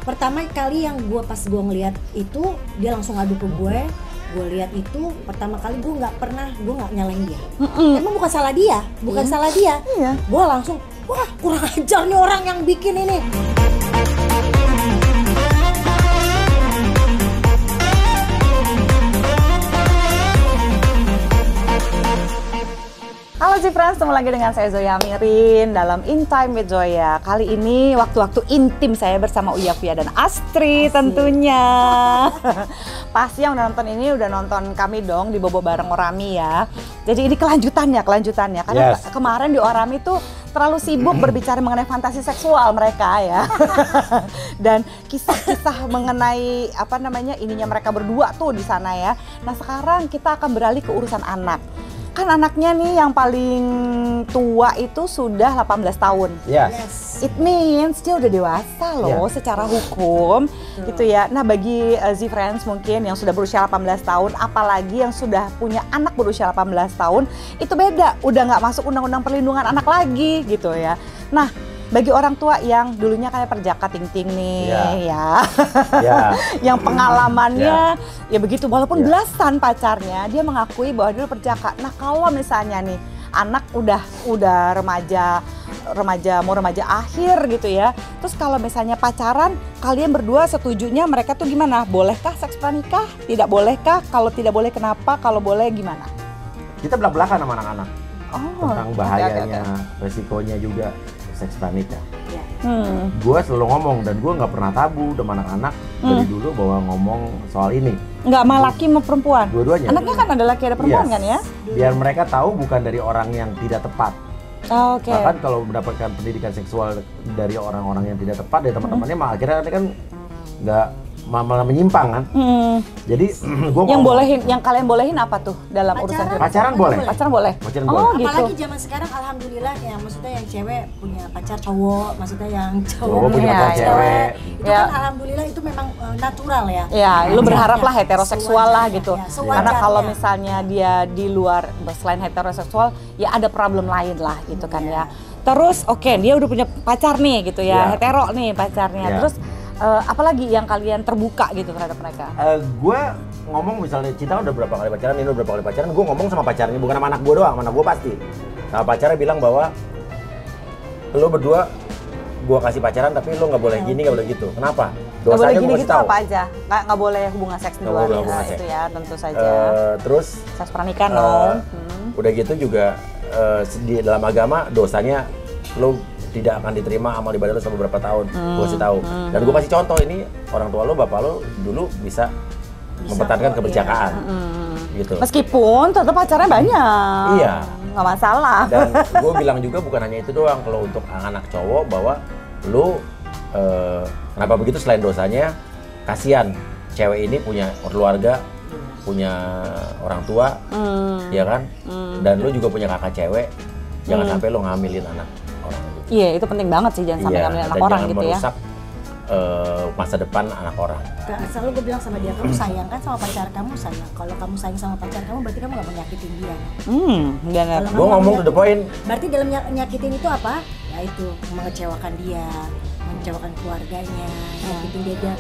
Pertama kali yang pas gue ngeliat itu dia langsung ngadu ke gue lihat itu pertama kali gue nggak nyalain dia. Emang bukan salah dia, salah dia. Gue langsung wah kurang ajar nih orang yang bikin ini. Halo Friends, ketemu lagi dengan saya Zoya Amirin dalam In Time with Zoya. Kali ini waktu-waktu intim saya bersama Uya Via dan Astri tentunya. Pasti yang udah nonton ini udah nonton kami dong di Bobo Bareng Orami ya. Jadi ini kelanjutannya karena kemarin di Orami tuh terlalu sibuk berbicara mengenai fantasi seksual mereka ya. Dan kisah-kisah mengenai apa namanya ininya mereka berdua tuh di sana ya. Nah, sekarang kita akan beralih ke urusan anak. Kan anaknya nih yang paling tua itu sudah 18 tahun. Yes. It means dia udah dewasa loh secara hukum gitu ya. Nah, bagi Z-Friends mungkin yang sudah berusia 18 tahun, apalagi yang sudah punya anak berusia 18 tahun, itu beda. Udah nggak masuk undang-undang perlindungan anak lagi gitu ya. Nah, bagi orang tua yang dulunya kayak perjaka ting-ting nih yang pengalamannya ya begitu walaupun belasan pacarnya, dia mengakui bahwa dulu perjaka. Nah, kalau misalnya nih anak udah remaja mau remaja akhir gitu ya. Terus kalau misalnya pacaran, kalian berdua setujunya mereka tuh gimana? Bolehkah seks pranikah? Tidak bolehkah? Kalau tidak boleh kenapa? Kalau boleh gimana? Kita belak-belakan sama anak-anak tentang bahayanya, resikonya juga seks pranikah. Gue selalu ngomong dan gue nggak pernah tabu sama anak-anak dari dulu bahwa ngomong soal ini. Nggak sama laki sama perempuan? Dua-duanya. Anaknya kan ada laki ada perempuan kan ya? Biar mereka tahu bukan dari orang yang tidak tepat. Bahkan kalau mendapatkan pendidikan seksual dari orang-orang yang tidak tepat, dari teman-temannya, akhirnya kan nggak malah menyimpang kan. Jadi gue yang kalian bolehin apa tuh dalam urusan pacaran boleh. Pacaran boleh. Gitu. Apalagi zaman sekarang alhamdulillah ya, maksudnya yang cewek punya pacar cowok, maksudnya yang cowok punya pacar cewek. Itu kan alhamdulillah itu memang natural ya. Ya, lu berharap lah heteroseksual lah gitu. Karena kalau ya. misalnya dia di luar selain heteroseksual, ya ada problem lain lah gitu kan ya. Terus dia udah punya pacar nih gitu ya, hetero nih pacarnya. Terus apalagi yang kalian terbuka gitu terhadap mereka? Gue ngomong misalnya Cita udah berapa kali pacaran, Nino udah berapa kali pacaran, gue ngomong sama pacarnya, bukan sama anak gue doang, sama anak gue pasti. Nah, pacarnya bilang bahwa lo berdua gue kasih pacaran tapi lo nggak boleh gini, nggak boleh gitu. Kenapa? Dosanya gue kasih tahu. Apa aja? Nggak boleh hubungan seks di luar itu ya, tentu saja. Terus seks pernikahan dong. Udah gitu juga di dalam agama dosanya lo tidak akan diterima amal ibadah lo selama beberapa tahun. Gue kasih tahu. Dan gue kasih contoh, ini orang tua lo, bapak lo dulu bisa mempertahankan keberjakaan. Gitu. Meskipun tetap pacarnya banyak. Iya. Nggak masalah. Dan gue bilang juga bukan hanya itu doang, kalau untuk anak cowok bahwa lo kenapa begitu, selain dosanya, kasihan cewek ini punya keluarga, punya orang tua, ya kan? Dan lo juga punya kakak cewek, jangan sampai lo ngambilin anak orang. Iya, itu penting banget sih, jangan sampai ngambil anak orang gitu ya. Merusak masa depan anak orang. Selalu gue bilang sama dia, kamu sayang kan sama pacar kamu, sayang. Kalau kamu sayang sama pacar kamu, berarti kamu gak menyakitin dia. Benar. Gue ngomong to the point. Berarti dalam nyakitin itu apa? Ya itu, mengecewakan dia, mengecewakan keluarganya, nyakitin dia.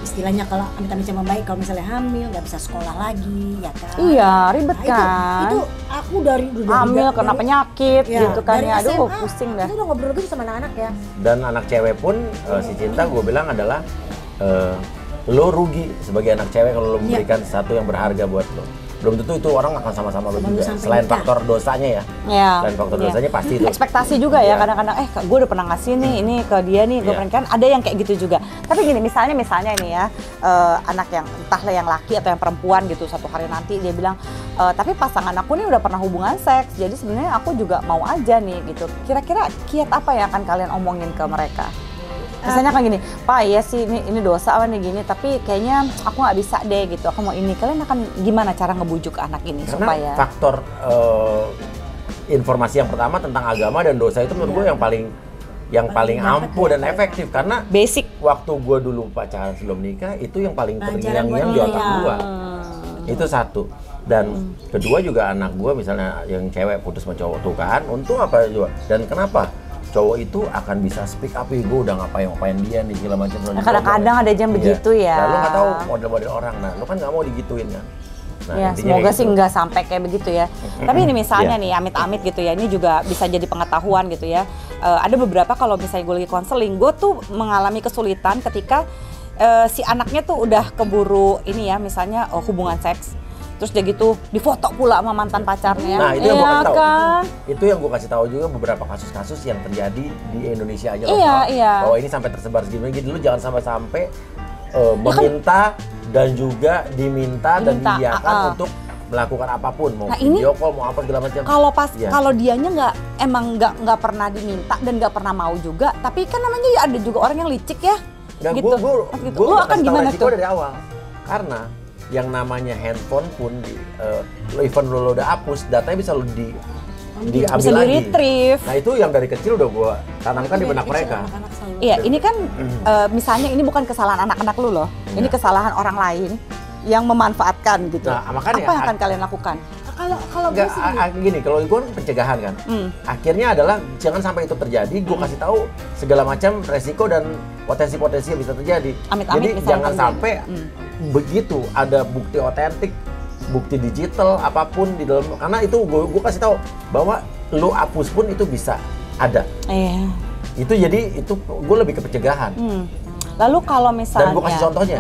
Istilahnya kalau amit-amit sama baik, kalau misalnya hamil, nggak bisa sekolah lagi, ya kan? Iya, ribet kan? Itu aku dari hamil kena penyakit gitu kan ya, aduh pusing dah. Itu udah ngobrol gitu sama anak-anak ya. Dan anak cewek pun si Cinta gue bilang adalah lo rugi sebagai anak cewek kalau lo memberikan sesuatu yang berharga buat lo. Belum tentu itu orang akan sama-sama lo juga. Selain faktor dosanya ya. Selain faktor dosanya pasti itu. Ekspektasi juga ya kadang-kadang, gue udah pernah ngasih nih ini ke dia nih, gue pernikahan, ada yang kayak gitu juga. Tapi gini, misalnya ini ya, anak yang entahlah yang laki atau yang perempuan gitu, satu hari nanti dia bilang, tapi pasangan aku nih udah pernah hubungan seks, jadi sebenarnya aku juga mau aja nih gitu. Kira-kira kiat apa yang akan kalian omongin ke mereka? Misalnya kan gini, Pak ya sih ini dosa apa nih gini, tapi kayaknya aku nggak bisa deh gitu, aku mau ini. Kalian akan gimana cara ngebujuk anak ini? Karena supaya faktor informasi yang pertama tentang agama dan dosa itu menurut gue yang paling ampuh dan efektif. Karena basic waktu gue dulu pacaran sebelum nikah itu yang paling terngiang-ngiang di otak gue. Itu satu. Dan kedua juga anak gue misalnya yang cewek putus sama cowok tuh kan, untung apa juga. Dan kenapa? cowok itu akan bisa speak up, gue udah ngapain dia nih segala macam. Kadang-kadang ada jam begitu ya. Nah, lu nggak tahu model-model orang, nah lu kan nggak mau digituin kan. Nah, ya semoga sih gitu. nggak sampai kayak begitu ya. Tapi ini misalnya nih amit-amit gitu ya, ini juga bisa jadi pengetahuan gitu ya. Ada beberapa kalau misalnya gue lagi konseling, gue tuh mengalami kesulitan ketika si anaknya tuh udah keburu ini ya, misalnya hubungan seks. Terus dia gitu difoto pula sama mantan pacarnya. Nah itu yang gue kasih tahu. Kan? Itu yang gue kasih tahu juga beberapa kasus-kasus yang terjadi di Indonesia aja loh. Iya. Bahwa ini sampai tersebar segini, lu jangan sampai meminta dan juga diminta dan diiyakan untuk melakukan apapun, mau video call, mau apa segala macam. Kalau kalau dianya nggak pernah diminta dan nggak pernah mau juga, tapi kan namanya ya ada juga orang yang licik ya. Nah, gitu. Lu akan gimana tuh? Dari awal, karena yang namanya handphone pun even lo udah hapus, datanya bisa lo diambil bisa lagi. Di-retrieve. Nah itu yang dari kecil udah gua tanamkan di benak mereka. Iya, ini kan misalnya ini bukan kesalahan anak-anak lu loh, ini kesalahan orang lain yang memanfaatkan gitu. Nah, makanya, apa yang akan kalian lakukan? Kalau gue sih gini, kalau gue pencegahan kan, akhirnya adalah jangan sampai itu terjadi. Gue kasih tahu segala macam resiko dan potensi-potensi yang bisa terjadi. Amit-amit, jadi jangan sampai begitu ada bukti otentik, bukti digital apapun di dalam, karena itu gue kasih tahu bahwa lu hapus pun itu bisa ada. Iya. Itu jadi itu gue lebih ke pencegahan. Lalu kalau misalnya, dan gue kasih contohnya.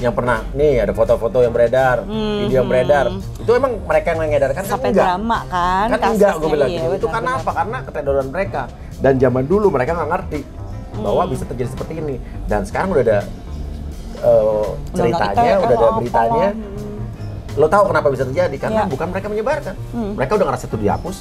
Yang pernah, nih ada foto-foto yang beredar, video yang beredar, itu emang mereka yang mengedarkan sampai kan enggak? drama kan? Kan enggak, gue bilang iya, gitu. Itu karena apa? Karena ketedoran mereka. Dan zaman dulu mereka nggak ngerti bahwa bisa terjadi seperti ini. Dan sekarang udah ada ceritanya, udah ada beritanya. Lo tahu kenapa bisa terjadi? Karena bukan mereka menyebarkan. Mereka udah ngerasa itu dihapus.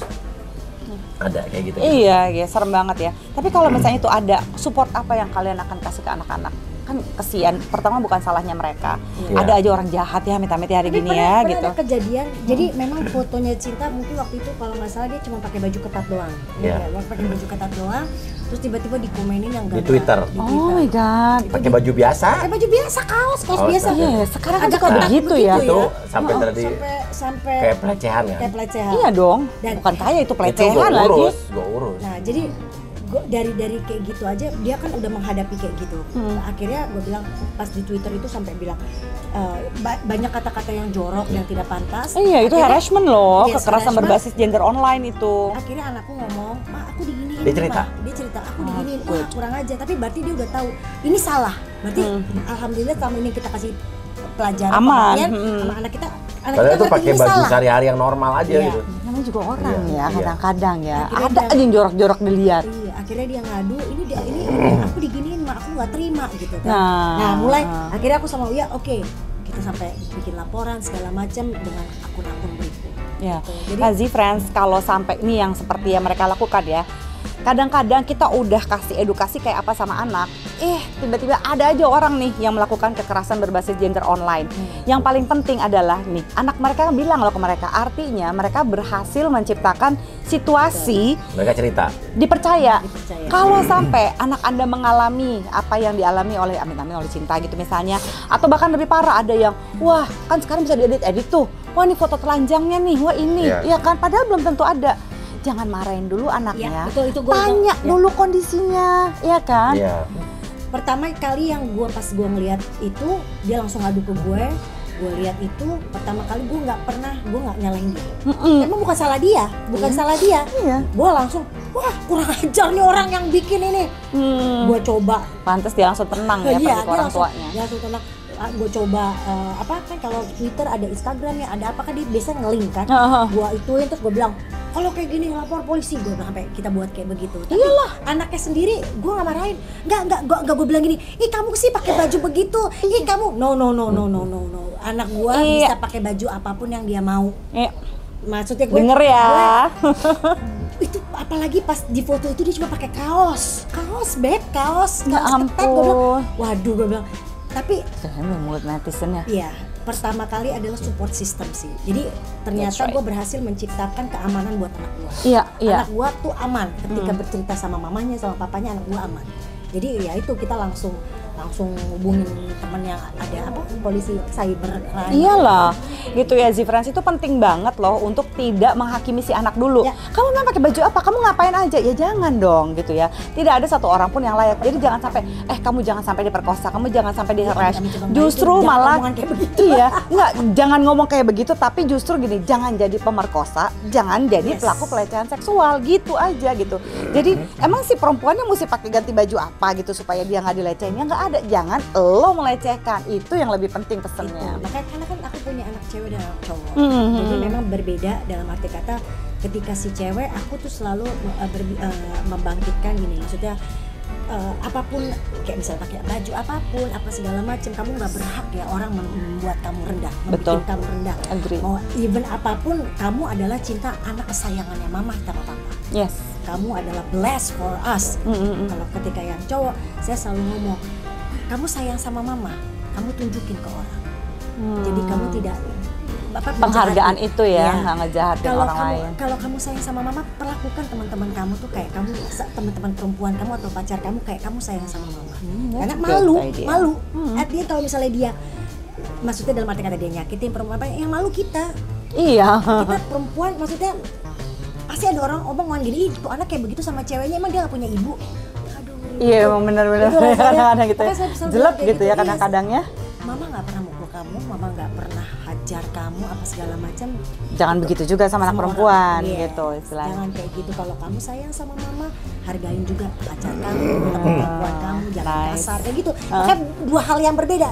Ada kayak gitu. Iya, serem banget ya. Tapi kalau misalnya itu ada, support apa yang kalian akan kasih ke anak-anak? Kan kesian, pertama bukan salahnya mereka. Ada aja orang jahat ya, amit-amit hari gini ya gitu. Ada kejadian, jadi memang fotonya Cinta mungkin waktu itu kalau nggak salah dia cuma pakai baju ketat doang. Pakai baju ketat doang, terus tiba-tiba dikomenin yang di Twitter. Oh my god. Pakai baju biasa? Pakai baju biasa, kaos biasa. Iya, sekarang kan ada suka begitu ya. Itu sampai tadi sampai kayak pelecehan kan? Kayak pelecehan. Iya dong. Dan bukan kayak itu pelecehan itu lagi. Gue urus. Nah, jadi dari kayak gitu aja dia kan udah menghadapi kayak gitu. Akhirnya gue bilang pas di Twitter itu sampai bilang banyak kata-kata yang jorok yang tidak pantas. Iya, itu harassment loh, kekerasan harassment. berbasis gender online itu. Akhirnya anakku ngomong, "Ma, aku diginiin." Dia cerita? Dia cerita, "Aku diginiin." Wah, kurang aja. Tapi berarti dia udah tahu ini salah. Berarti alhamdulillah selama ini kita kasih pelajaran aman sama anak kita. Padahal itu pakai baju sehari-hari yang normal aja gitu. Namanya juga orang ya, kadang-kadang ya. Ada aja yang jorok-jorok dilihat. Iya, akhirnya dia ngadu, ini aku diginiin, Ma, aku nggak terima gitu kan. Nah, mulai akhirnya aku sama Uya, oke, kita sampai bikin laporan segala macam dengan akun-akun berikut. Ya, gitu. Jadi friends, kalau sampai ini yang seperti yang mereka lakukan ya, kadang-kadang kita udah kasih edukasi kayak apa sama anak, tiba-tiba ada aja orang nih yang melakukan kekerasan berbasis gender online. Yang paling penting adalah nih, anak mereka bilang loh ke mereka, artinya mereka berhasil menciptakan situasi. Mereka cerita. Dipercaya. Kalau sampai anak Anda mengalami apa yang dialami oleh amit-amit oleh Cinta gitu misalnya, atau bahkan lebih parah ada yang, wah kan sekarang bisa diedit-edit tuh, wah ini foto telanjangnya nih, wah ini, ya kan, padahal belum tentu ada. Jangan marahin dulu anaknya, tanya dulu kondisinya, ya kan? Iya. Pertama kali yang pas gue ngeliat itu, dia langsung ngadu ke gue lihat itu, pertama kali gue nggak nyalain dia. Emang bukan salah dia, salah dia. Gue langsung, wah kurang ajar nih orang yang bikin ini. Gue coba. Pantes dia langsung tenang ya, pergi ke orang tuanya. Dia langsung tenang. Gue coba kan kalau Twitter ada Instagramnya, ada apa kan dia biasa nge-link kan. Gue ituin terus gue bilang, kalau kayak gini lapor polisi, gue bilang sampai kita buat kayak begitu. Tapi anaknya sendiri gue nggak marahin, nggak gue bilang gini, ih kamu sih pakai baju begitu, ih kamu no, anak gue bisa pakai baju apapun yang dia mau. Maksudnya gue denger ya. Itu apalagi pas di foto itu dia cuma pakai kaos ketat. Gue bilang, waduh, gue bilang. Tapi mulut netizen ya. Iya, pertama kali adalah support system sih. Jadi ternyata gue berhasil menciptakan keamanan buat anak gue. Iya. Anak gue tuh aman ketika bercerita sama mamanya, sama papanya, anak gue aman. Jadi ya itu kita langsung langsung hubungin temen yang ada apa polisi cyber crime. Iyalah, gitu ya Z-Friends, itu penting banget loh untuk tidak menghakimi si anak dulu. Kamu memang pakai baju apa? Kamu ngapain aja? Ya jangan dong gitu ya. Tidak ada satu orang pun yang layak. Jadi jangan sampai kamu jangan sampai diperkosa, kamu jangan sampai di-harass. Justru malah iya, enggak, jangan ngomong kayak begitu, tapi justru gini, jangan jadi pemerkosa, jangan jadi pelaku pelecehan seksual gitu aja gitu. Jadi emang si perempuannya mesti pakai ganti baju apa gitu supaya dia nggak dilecehin? Ya nggak ada, jangan lo melecehkan, itu yang lebih penting pesannya. Makanya karena kan aku punya anak cewek dan anak cowok, jadi memang berbeda dalam arti kata. Ketika si cewek, aku tuh selalu membangkitkan gini, maksudnya apapun, kayak misalnya pakai baju apapun, apa segala macam, kamu nggak berhak ya orang membuat kamu rendah, membuat kamu rendah. Mau even apapun, kamu adalah cinta anak kesayangannya mama sama papa. Yes. Kamu adalah blessed for us. Kalau ketika yang cowok, saya selalu ngomong, kamu sayang sama mama, kamu tunjukin ke orang. Jadi kamu tidak penghargaan itu ya, nggak ngejahatin orang lain. Kalau kamu sayang sama mama, perlakukan teman-teman kamu tuh kayak kamu, teman-teman perempuan kamu atau pacar kamu kayak kamu sayang sama mama. Karena malu. Dia kalau misalnya dia, maksudnya dalam arti kata dia nyakitin perempuan, yang malu kita. Iya. Kita perempuan, maksudnya pasti ada orang omongan gini, kok anak kayak begitu sama ceweknya, emang dia nggak punya ibu? Aduh. Iya, emang benar-benar kadang-kadang gitu ya. Jelek gitu ya kadang-kadangnya. Mama nggak pernah mukul kamu, mama nggak pernah hajar kamu apa segala macam. Jangan begitu juga sama anak perempuan gitu istilahnya. Jangan kayak gitu. Kalau kamu sayang sama mama, hargain juga pacar kamu, perempuan kamu, jangan kasar kayak gitu. Kan dua hal yang berbeda.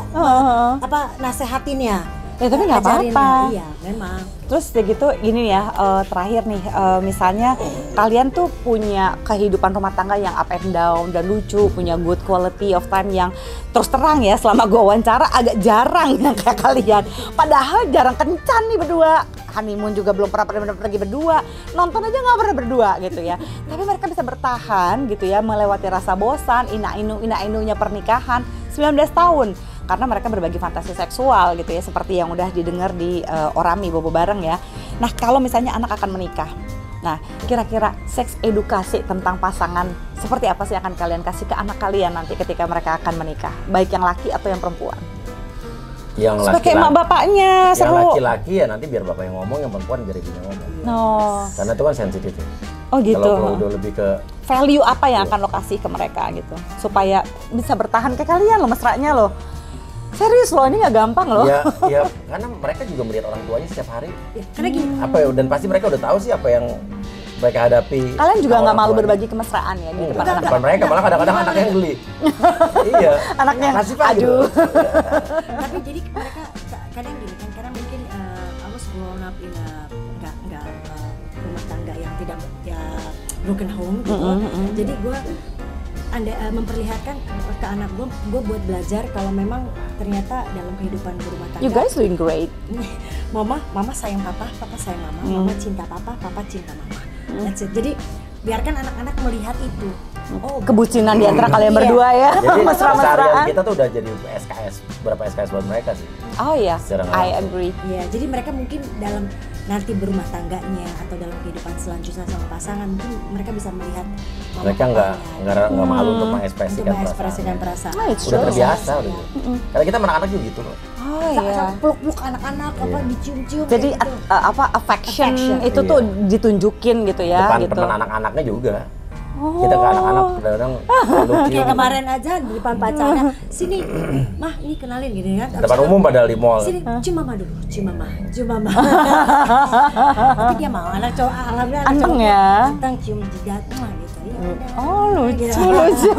Apa nasehatinnya? Ya tapi nggak apa-apa. Iya, memang. Terus ya gitu, gini ya, terakhir nih, misalnya kalian tuh punya kehidupan rumah tangga yang up and down dan lucu, punya good quality of time yang terus terang ya, selama gue wawancara agak jarang yang kayak kalian. Padahal jarang kencan nih berdua, honeymoon juga belum pernah pergi berdua, nonton aja nggak pernah berdua gitu ya. Tapi mereka bisa bertahan gitu ya, melewati rasa bosan, ina-inunya pernikahan 19 tahun. Karena mereka berbagi fantasi seksual gitu ya, seperti yang udah didengar di Orami Bobo Bareng ya. Nah kalau misalnya anak akan menikah, nah kira-kira seks edukasi tentang pasangan seperti apa sih akan kalian kasih ke anak kalian nanti ketika mereka akan menikah, baik yang laki atau yang perempuan? Yang laki-laki, sebagai emak bapaknya seru. Yang laki-laki ya nanti biar bapak yang ngomong, yang perempuan biar ibunya ngomong. Karena itu kan sensitif ya. Oh gitu. Kalau udah lebih ke value apa yang akan lo kasih ke mereka gitu, supaya bisa bertahan kayak kalian lo, mesranya lo. Serius loh, ini nggak gampang loh. Ya, karena mereka juga melihat orang tuanya setiap hari. Karena gini. Dan pasti mereka udah tahu sih apa yang mereka hadapi. Kalian juga nggak malu berbagi kemesraan ya di depan anak-anak? Bukan mereka, malah kadang-kadang anaknya yang geli. Iya. Anaknya, aduh. Tapi jadi mereka kadang gini kan, karena mungkin I was grown up in nggak rumah tangga yang tidak ya broken home gitu. Jadi gue memperlihatkan ke anak gue buat belajar kalau memang ternyata dalam kehidupan berumah tangga. You guys doing great. Mama sayang papa sayang mama, mama cinta papa cinta mama. That's it. Jadi biarkan anak-anak melihat itu. Kebucinan di antara kalian berdua ya. Jadi keseharian kita tuh udah jadi SKS, berapa SKS buat mereka sih. Oh iya, I agree. Ya, jadi mereka mungkin dalam nanti berumah tangganya atau dalam kehidupan selanjutnya sama pasangan, mungkin mereka bisa melihat mereka nggak malu untuk mengekspresikan perasaan. Udah terbiasa udah. Karena kita anak-anak juga gitu loh. Oh iya. Peluk-peluk anak-anak, apa dicium-cium. Jadi gitu. Affection itu tuh ditunjukin gitu ya. Depan teman anak-anaknya juga. Kita ke anak-anak kadang-kadang kayak kemarin aja di depan pacarnya, sini mah ini kenalin gini kan, depan umum padahal di mall, sini cium mama dulu, cium mama tapi dia mau, anak cowok alhamdulillah anak cowok ya tentang cium jidat mah gitu ya. Lucu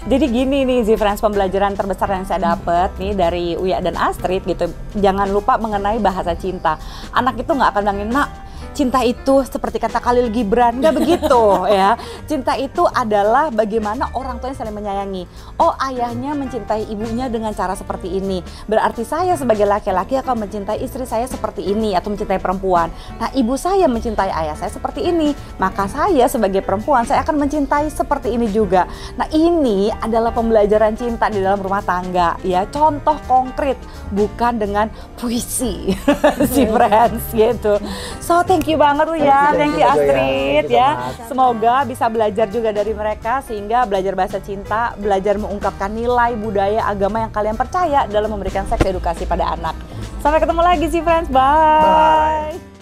jadi gini nih Z-Friends, pembelajaran terbesar yang saya dapat nih dari Uya dan Astrid gitu, jangan lupa mengenai bahasa cinta. Anak itu nggak akan bilangin, nak cinta itu seperti kata Khalil Gibran, nggak begitu ya. Cinta itu adalah bagaimana orang tuanya saling menyayangi. Oh, ayahnya mencintai ibunya dengan cara seperti ini, berarti saya sebagai laki-laki akan mencintai istri saya seperti ini atau mencintai perempuan. Nah, ibu saya mencintai ayah saya seperti ini, maka saya sebagai perempuan saya akan mencintai seperti ini juga. Nah, ini adalah pembelajaran cinta di dalam rumah tangga ya, contoh konkret, bukan dengan puisi. Z-Friends gitu. So thank Thank you banget lu ya, thank you Astrid ya. Thank you so much. Semoga bisa belajar juga dari mereka sehingga belajar bahasa cinta, belajar mengungkapkan nilai, budaya, agama yang kalian percaya dalam memberikan seks edukasi pada anak. Sampai ketemu lagi sih friends, bye.